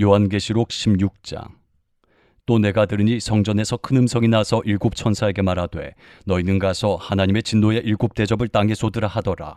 요한계시록 16장. 또 내가 들으니 성전에서 큰 음성이 나서 일곱 천사에게 말하되 너희는 가서 하나님의 진노의 일곱 대접을 땅에 쏟으라 하더라.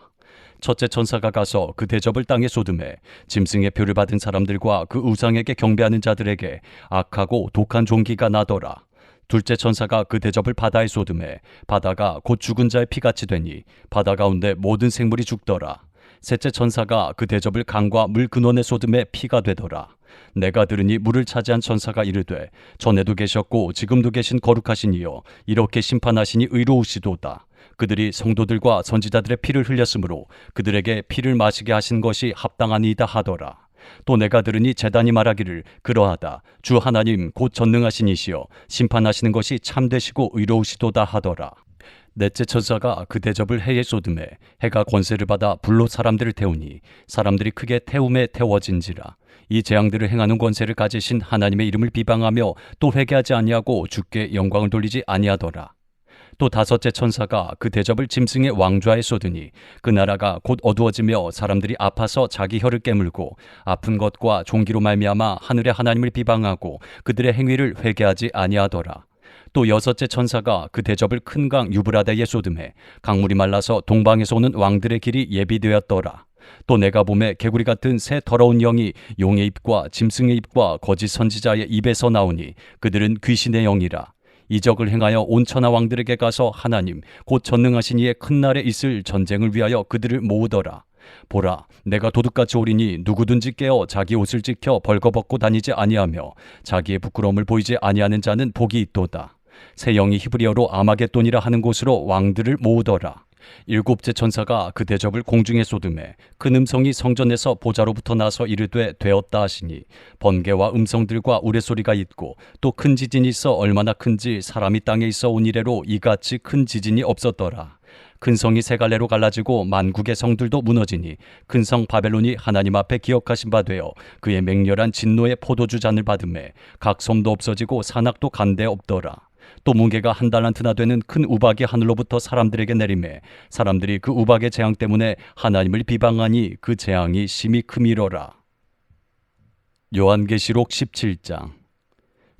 첫째 천사가 가서 그 대접을 땅에 쏟음에 짐승의 표를 받은 사람들과 그 우상에게 경배하는 자들에게 악하고 독한 종기가 나더라. 둘째 천사가 그 대접을 바다에 쏟음에 바다가 곧 죽은 자의 피같이 되니 바다 가운데 모든 생물이 죽더라. 셋째 천사가 그 대접을 강과 물 근원에 쏟음에 피가 되더라. 내가 들으니 물을 차지한 천사가 이르되 전에도 계셨고 지금도 계신 거룩하신 이여 이렇게 심판하시니 의로우시도다. 그들이 성도들과 선지자들의 피를 흘렸으므로 그들에게 피를 마시게 하신 것이 합당하니이다 하더라. 또 내가 들으니 제단이 말하기를 그러하다. 주 하나님 곧 전능하신 이시여 심판하시는 것이 참되시고 의로우시도다 하더라. 넷째 천사가 그 대접을 해에 쏟음에 해가 권세를 받아 불로 사람들을 태우니 사람들이 크게 태움에 태워진지라. 이 재앙들을 행하는 권세를 가지신 하나님의 이름을 비방하며 또 회개하지 아니하고 주께 영광을 돌리지 아니하더라. 또 다섯째 천사가 그 대접을 짐승의 왕좌에 쏟으니 그 나라가 곧 어두워지며 사람들이 아파서 자기 혀를 깨물고 아픈 것과 종기로 말미암아 하늘의 하나님을 비방하고 그들의 행위를 회개하지 아니하더라. 또 여섯째 천사가 그 대접을 큰 강 유브라데에 쏟음에 강물이 말라서 동방에서 오는 왕들의 길이 예비되었더라. 또 내가 보매 개구리 같은 새 더러운 영이 용의 입과 짐승의 입과 거짓 선지자의 입에서 나오니 그들은 귀신의 영이라. 이적을 행하여 온 천하 왕들에게 가서 하나님 곧 전능하신 이의 큰 날에 있을 전쟁을 위하여 그들을 모으더라. 보라, 내가 도둑같이 오리니 누구든지 깨어 자기 옷을 지켜 벌거벗고 다니지 아니하며 자기의 부끄러움을 보이지 아니하는 자는 복이 있도다. 새 영이 히브리어로 아마겟돈이라 하는 곳으로 왕들을 모으더라. 일곱째 천사가 그 대접을 공중에 쏟음에 큰 음성이 성전에서 보좌로부터 나서 이르되 되었다 하시니 번개와 음성들과 우레소리가 있고 또 큰 지진이 있어 얼마나 큰지 사람이 땅에 있어 온 이래로 이같이 큰 지진이 없었더라. 큰 성이 세 갈래로 갈라지고 만국의 성들도 무너지니 큰 성 바벨론이 하나님 앞에 기억하신 바 되어 그의 맹렬한 진노의 포도주 잔을 받음에 각 섬도 없어지고 산악도 간데 없더라. 또 무게가 한 달란트나 되는 큰 우박이 하늘로부터 사람들에게 내리매 사람들이 그 우박의 재앙 때문에 하나님을 비방하니 그 재앙이 심히 크미러라. 요한계시록 17장.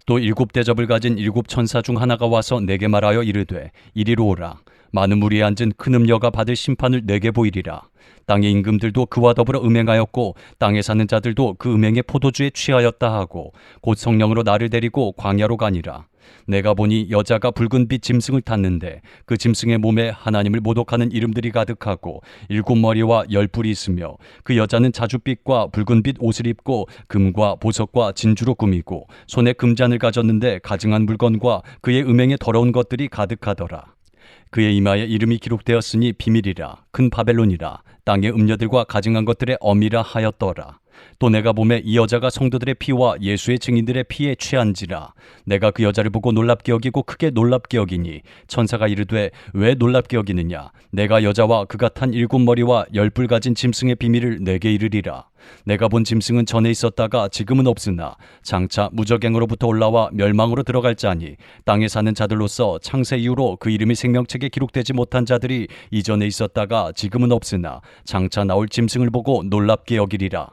또 일곱 대접을 가진 일곱 천사 중 하나가 와서 내게 말하여 이르되 이리로 오라. 많은 무리에 앉은 큰 음녀가 받을 심판을 내게 보이리라. 땅의 임금들도 그와 더불어 음행하였고 땅에 사는 자들도 그 음행의 포도주에 취하였다 하고 곧 성령으로 나를 데리고 광야로 가니라. 내가 보니 여자가 붉은 빛 짐승을 탔는데 그 짐승의 몸에 하나님을 모독하는 이름들이 가득하고 일곱 머리와 열 뿔이 있으며 그 여자는 자줏빛과 붉은 빛 옷을 입고 금과 보석과 진주로 꾸미고 손에 금잔을 가졌는데 가증한 물건과 그의 음행에 더러운 것들이 가득하더라. 그의 이마에 이름이 기록되었으니 비밀이라 큰 바벨론이라 땅의 음녀들과 가증한 것들의 어미라 하였더라. 또 내가 보매 이 여자가 성도들의 피와 예수의 증인들의 피에 취한지라. 내가 그 여자를 보고 놀랍게 여기고 크게 놀랍게 여기니 천사가 이르되 왜 놀랍게 여기느냐. 내가 여자와 그가 탄 일곱 머리와 열 뿔 가진 짐승의 비밀을 내게 이르리라. 내가 본 짐승은 전에 있었다가 지금은 없으나 장차 무적행으로부터 올라와 멸망으로 들어갈 자니 땅에 사는 자들로서 창세 이후로 그 이름이 생명책에 기록되지 못한 자들이 이전에 있었다가 지금은 없으나 장차 나올 짐승을 보고 놀랍게 여기리라.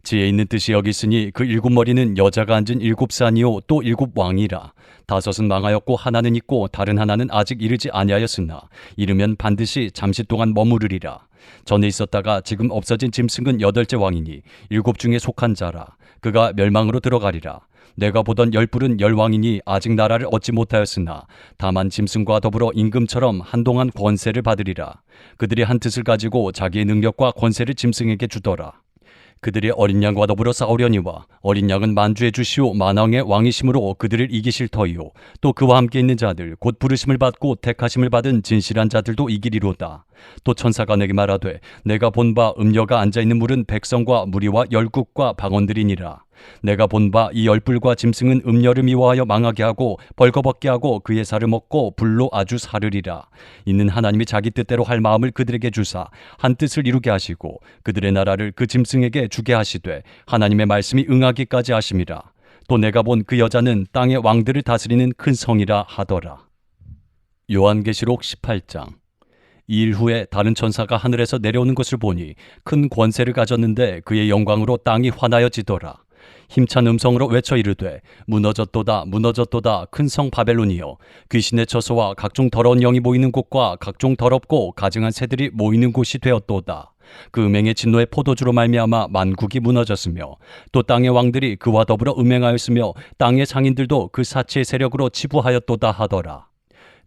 지혜 있는 뜻이 여기 있으니 그 일곱 머리는 여자가 앉은 일곱 산이요 또 일곱 왕이라. 다섯은 망하였고 하나는 있고 다른 하나는 아직 이르지 아니하였으나 이르면 반드시 잠시 동안 머무르리라. 전에 있었다가 지금 없어진 짐승은 여덟째 왕이니 일곱 중에 속한 자라. 그가 멸망으로 들어가리라. 내가 보던 열 뿔은 열 왕이니 아직 나라를 얻지 못하였으나 다만 짐승과 더불어 임금처럼 한동안 권세를 받으리라. 그들이 한 뜻을 가지고 자기의 능력과 권세를 짐승에게 주더라. 그들이 어린 양과 더불어 싸우려니와 어린 양은 만주의 주시오 만왕의 왕이심으로 그들을 이기실 터이요 또 그와 함께 있는 자들 곧 부르심을 받고 택하심을 받은 진실한 자들도 이기리로다. 또 천사가 내게 말하되 내가 본 바 음녀가 앉아있는 물은 백성과 무리와 열국과 방언들이니라. 내가 본 바 이 열뿔과 짐승은 음녀를 미워하여 망하게 하고 벌거벗게 하고 그의 살을 먹고 불로 아주 사르리라. 이는 하나님이 자기 뜻대로 할 마음을 그들에게 주사 한 뜻을 이루게 하시고 그들의 나라를 그 짐승에게 주게 하시되 하나님의 말씀이 응하기까지 하심이라. 또 내가 본 그 여자는 땅의 왕들을 다스리는 큰 성이라 하더라. 요한계시록 18장. 이 일 후에 다른 천사가 하늘에서 내려오는 것을 보니 큰 권세를 가졌는데 그의 영광으로 땅이 환하여지더라. 힘찬 음성으로 외쳐 이르되 무너졌도다 무너졌도다 큰 성 바벨론이여 귀신의 처소와 각종 더러운 영이 모이는 곳과 각종 더럽고 가증한 새들이 모이는 곳이 되었도다. 그 음행의 진노의 포도주로 말미암아 만국이 무너졌으며 또 땅의 왕들이 그와 더불어 음행하였으며 땅의 상인들도 그 사치의 세력으로 치부하였도다 하더라.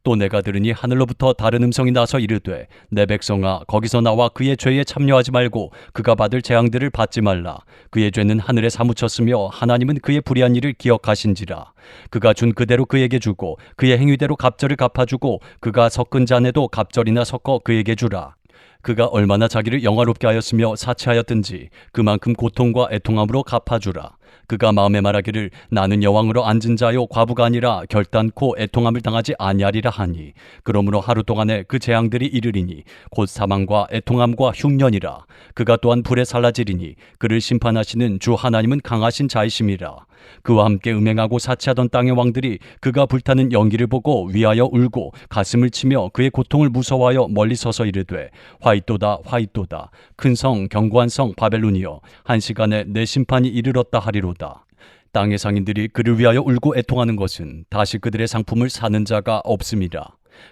또 내가 들으니 하늘로부터 다른 음성이 나서 이르되 내 백성아 거기서 나와 그의 죄에 참여하지 말고 그가 받을 재앙들을 받지 말라. 그의 죄는 하늘에 사무쳤으며 하나님은 그의 불의한 일을 기억하신지라. 그가 준 그대로 그에게 주고 그의 행위대로 갑절을 갚아주고 그가 섞은 잔에도 갑절이나 섞어 그에게 주라. 그가 얼마나 자기를 영화롭게 하였으며 사치하였든지 그만큼 고통과 애통함으로 갚아주라. 그가 마음에 말하기를 나는 여왕으로 앉은 자요 과부가 아니라 결단코 애통함을 당하지 아니하리라 하니 그러므로 하루 동안에 그 재앙들이 이르리니 곧 사망과 애통함과 흉년이라. 그가 또한 불에 살라지리니 그를 심판하시는 주 하나님은 강하신 자이심이라. 그와 함께 음행하고 사치하던 땅의 왕들이 그가 불타는 연기를 보고 위하여 울고 가슴을 치며 그의 고통을 무서워하여 멀리 서서 이르되 화이또다 화이또다 큰 성 견고한 성 바벨론이여 한 시간에 내 심판이 이르렀다 하리로다. 땅의 상인들이 그를 위하여 울고 애통하는 것은 다시 그들의 상품을 사는 자가 없음이라.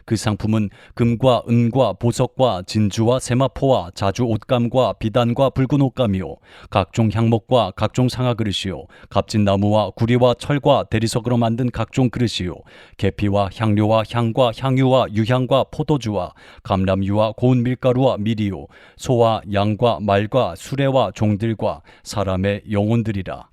그 상품은 금과 은과 보석과 진주와 세마포와 자주 옷감과 비단과 붉은 옷감이요 각종 향목과 각종 상아 그릇이요 값진 나무와 구리와 철과 대리석으로 만든 각종 그릇이요 계피와 향료와 향과 향유와 유향과 포도주와 감람유와 고운 밀가루와 밀이요 소와 양과 말과 수레와 종들과 사람의 영혼들이라.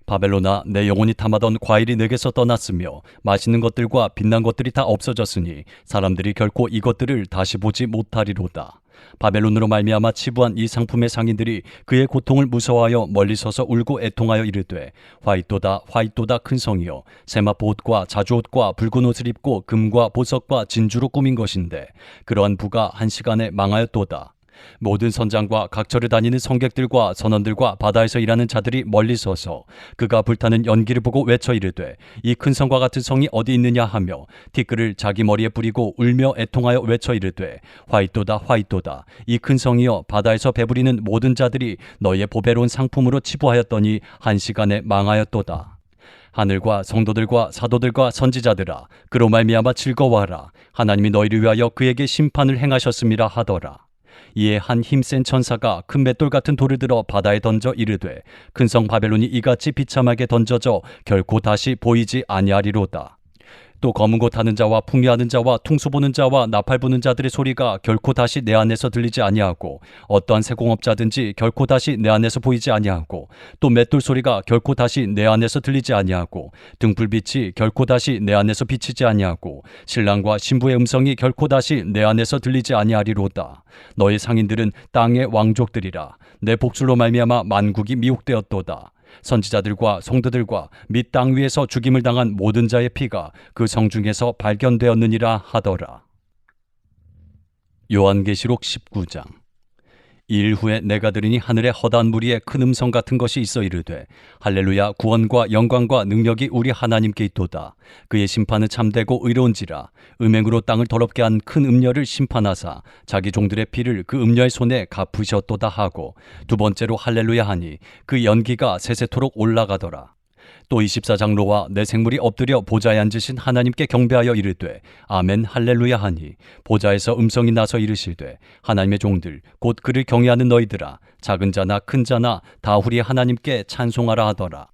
바벨론아 내 영혼이 탐하던 과일이 내게서 떠났으며 맛있는 것들과 빛난 것들이 다 없어졌으니 사람들이 결코 이것들을 다시 보지 못하리로다. 바벨론으로 말미암아 치부한 이 상품의 상인들이 그의 고통을 무서워하여 멀리 서서 울고 애통하여 이르되 화이또다 화이또다 큰 성이여 세마포 옷과 자주옷과 붉은 옷을 입고 금과 보석과 진주로 꾸민 것인데 그러한 부가 한 시간에 망하였도다. 모든 선장과 각처를 다니는 성객들과 선원들과 바다에서 일하는 자들이 멀리 서서 그가 불타는 연기를 보고 외쳐 이르되 이 큰 성과 같은 성이 어디 있느냐 하며 티끌을 자기 머리에 뿌리고 울며 애통하여 외쳐 이르되 화이또다 화이또다 이 큰 성이여 바다에서 배부리는 모든 자들이 너희의 보배로운 상품으로 치부하였더니 한 시간에 망하였도다. 하늘과 성도들과 사도들과 선지자들아 그로 말미암아 즐거워하라. 하나님이 너희를 위하여 그에게 심판을 행하셨음이라 하더라. 이에 한 힘센 천사가 큰 맷돌 같은 돌을 들어 바다에 던져 이르되 큰 성 바벨론이 이같이 비참하게 던져져 결코 다시 보이지 아니하리로다. 또 검은 곳 하는 자와 풍미하는 자와 퉁소 보는 자와 나팔 부는 자들의 소리가 결코 다시 내 안에서 들리지 아니하고 어떠한 세공업자든지 결코 다시 내 안에서 보이지 아니하고 또 맷돌 소리가 결코 다시 내 안에서 들리지 아니하고 등불빛이 결코 다시 내 안에서 비치지 아니하고 신랑과 신부의 음성이 결코 다시 내 안에서 들리지 아니하리로다. 너희 상인들은 땅의 왕족들이라. 내 복술로 말미암아 만국이 미혹되었도다. 선지자들과 성도들과 및 땅 위에서 죽임을 당한 모든 자의 피가 그 성 중에서 발견되었느니라 하더라. 요한계시록 19장. 이 일 후에 내가 들으니 하늘에 허다한 무리에 큰 음성 같은 것이 있어 이르되 할렐루야 구원과 영광과 능력이 우리 하나님께 있도다. 그의 심판은 참되고 의로운지라. 음행으로 땅을 더럽게 한 큰 음녀를 심판하사 자기 종들의 피를 그 음녀의 손에 갚으셨도다 하고 두 번째로 할렐루야 하니 그 연기가 세세토록 올라가더라. 또 24장로와 내 생물이 엎드려 보좌에 앉으신 하나님께 경배하여 이르되 아멘 할렐루야 하니 보좌에서 음성이 나서 이르시되 하나님의 종들 곧 그를 경외하는 너희들아 작은 자나 큰 자나 다 우리 하나님께 찬송하라 하더라.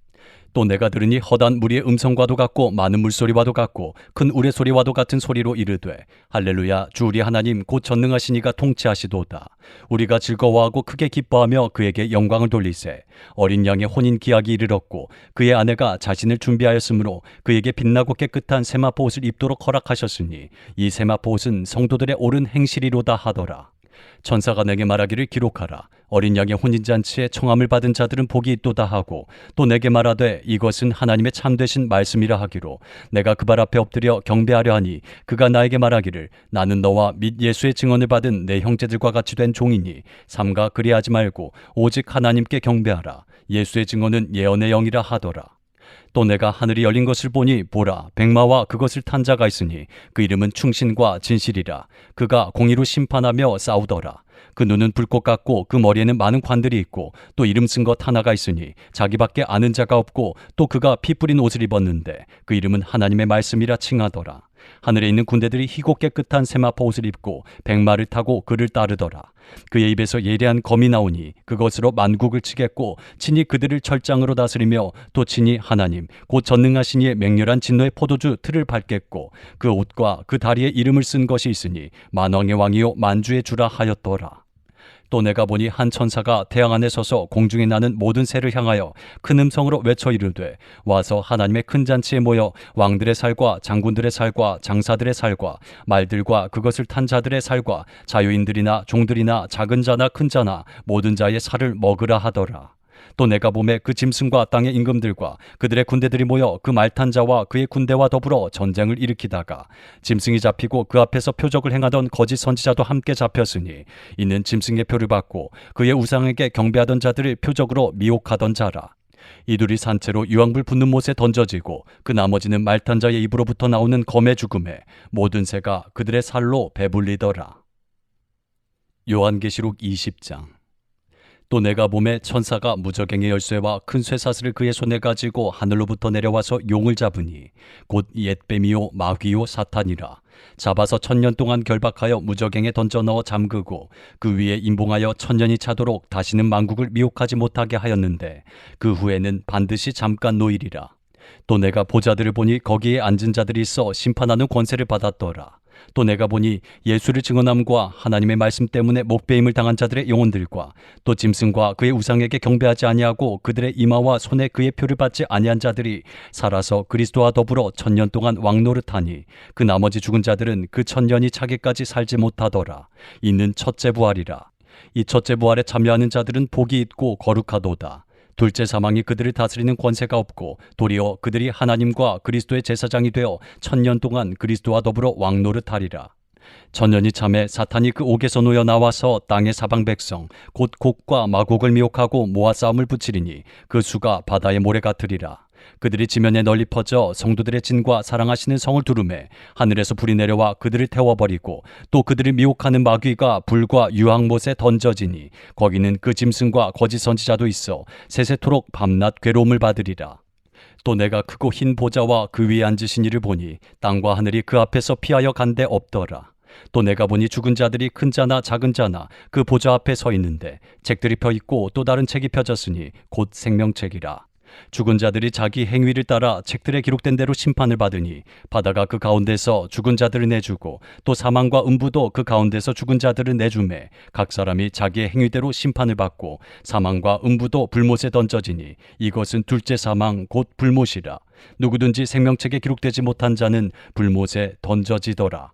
또 내가 들으니 허다한 무리의 음성과도 같고 많은 물소리와도 같고 큰 우레소리와도 같은 소리로 이르되 할렐루야 주 우리 하나님 곧 전능하시니가 통치하시도다. 우리가 즐거워하고 크게 기뻐하며 그에게 영광을 돌리세. 어린 양의 혼인 기약이 이르렀고 그의 아내가 자신을 준비하였으므로 그에게 빛나고 깨끗한 세마포 옷을 입도록 허락하셨으니 이 세마포 옷은 성도들의 옳은 행실이로다 하더라. 천사가 내게 말하기를 기록하라. 어린 양의 혼인잔치에 청함을 받은 자들은 복이 있도다 하고 또 내게 말하되 이것은 하나님의 참되신 말씀이라 하기로 내가 그 발 앞에 엎드려 경배하려 하니 그가 나에게 말하기를 나는 너와 및 예수의 증언을 받은 내 형제들과 같이 된 종이니 삼가 그리하지 말고 오직 하나님께 경배하라. 예수의 증언은 예언의 영이라 하더라. 또 내가 하늘이 열린 것을 보니 보라 백마와 그것을 탄 자가 있으니 그 이름은 충신과 진실이라. 그가 공의로 심판하며 싸우더라. 그 눈은 불꽃 같고 그 머리에는 많은 관들이 있고 또 이름 쓴 것 하나가 있으니 자기밖에 아는 자가 없고 또 그가 피 뿌린 옷을 입었는데 그 이름은 하나님의 말씀이라 칭하더라. 하늘에 있는 군대들이 희고 깨끗한 세마포 옷을 입고 백마를 타고 그를 따르더라. 그의 입에서 예리한 검이 나오니 그것으로 만국을 치겠고 친히 그들을 철장으로 다스리며 또 친히 하나님 곧 전능하신 이의 맹렬한 진노의 포도주 틀을 밟겠고 그 옷과 그 다리에 이름을 쓴 것이 있으니 만왕의 왕이요 만주의 주라 하였더라. 또 내가 보니 한 천사가 태양 안에 서서 공중에 나는 모든 새를 향하여 큰 음성으로 외쳐 이르되 와서 하나님의 큰 잔치에 모여 왕들의 살과 장군들의 살과 장사들의 살과 말들과 그것을 탄 자들의 살과 자유인들이나 종들이나 작은 자나 큰 자나 모든 자의 살을 먹으라 하더라. 또 내가 보매 그 짐승과 땅의 임금들과 그들의 군대들이 모여 그 말탄 자와 그의 군대와 더불어 전쟁을 일으키다가 짐승이 잡히고 그 앞에서 표적을 행하던 거짓 선지자도 함께 잡혔으니 이는 짐승의 표를 받고 그의 우상에게 경배하던 자들을 표적으로 미혹하던 자라. 이 둘이 산채로 유황불 붙는 못에 던져지고 그 나머지는 말탄 자의 입으로부터 나오는 검의 죽음에 모든 새가 그들의 살로 배불리더라. 요한계시록 20장. 또 내가 보매 천사가 무저갱의 열쇠와 큰 쇠사슬을 그의 손에 가지고 하늘로부터 내려와서 용을 잡으니 곧 옛뱀이요 마귀요 사탄이라. 잡아서 1000년 동안 결박하여 무저갱에 던져 넣어 잠그고 그 위에 임봉하여 1000년이 차도록 다시는 만국을 미혹하지 못하게 하였는데 그 후에는 반드시 잠깐 노일이라. 또 내가 보좌들을 보니 거기에 앉은 자들이 있어 심판하는 권세를 받았더라. 또 내가 보니 예수를 증언함과 하나님의 말씀 때문에 목배임을 당한 자들의 영혼들과 또 짐승과 그의 우상에게 경배하지 아니하고 그들의 이마와 손에 그의 표를 받지 아니한 자들이 살아서 그리스도와 더불어 1000년 동안 왕노릇하니 그 나머지 죽은 자들은 그 1000년이 차기까지 살지 못하더라. 이는 첫째 부활이라. 이 첫째 부활에 참여하는 자들은 복이 있고 거룩하도다. 둘째 사망이 그들을 다스리는 권세가 없고 도리어 그들이 하나님과 그리스도의 제사장이 되어 1000년 동안 그리스도와 더불어 왕노릇하리라. 1000년이 참에 사탄이 그 옥에서 놓여 나와서 땅의 사방 백성 곧 곡과 마곡을 미혹하고 모아 싸움을 붙이리니 그 수가 바다의 모래 같으리라. 그들이 지면에 널리 퍼져 성도들의 진과 사랑하시는 성을 두루매 하늘에서 불이 내려와 그들을 태워버리고 또 그들을 미혹하는 마귀가 불과 유황못에 던져지니 거기는 그 짐승과 거짓 선지자도 있어 세세토록 밤낮 괴로움을 받으리라. 또 내가 크고 흰 보좌와 그 위에 앉으신 이를 보니 땅과 하늘이 그 앞에서 피하여 간데 없더라. 또 내가 보니 죽은 자들이 큰 자나 작은 자나 그 보좌 앞에 서 있는데 책들이 펴 있고 또 다른 책이 펴졌으니 곧 생명책이라. 죽은 자들이 자기 행위를 따라 책들에 기록된 대로 심판을 받으니 바다가 그 가운데서 죽은 자들을 내주고 또 사망과 음부도 그 가운데서 죽은 자들을 내주매 각 사람이 자기의 행위대로 심판을 받고 사망과 음부도 불못에 던져지니 이것은 둘째 사망 곧 불못이라. 누구든지 생명책에 기록되지 못한 자는 불못에 던져지더라.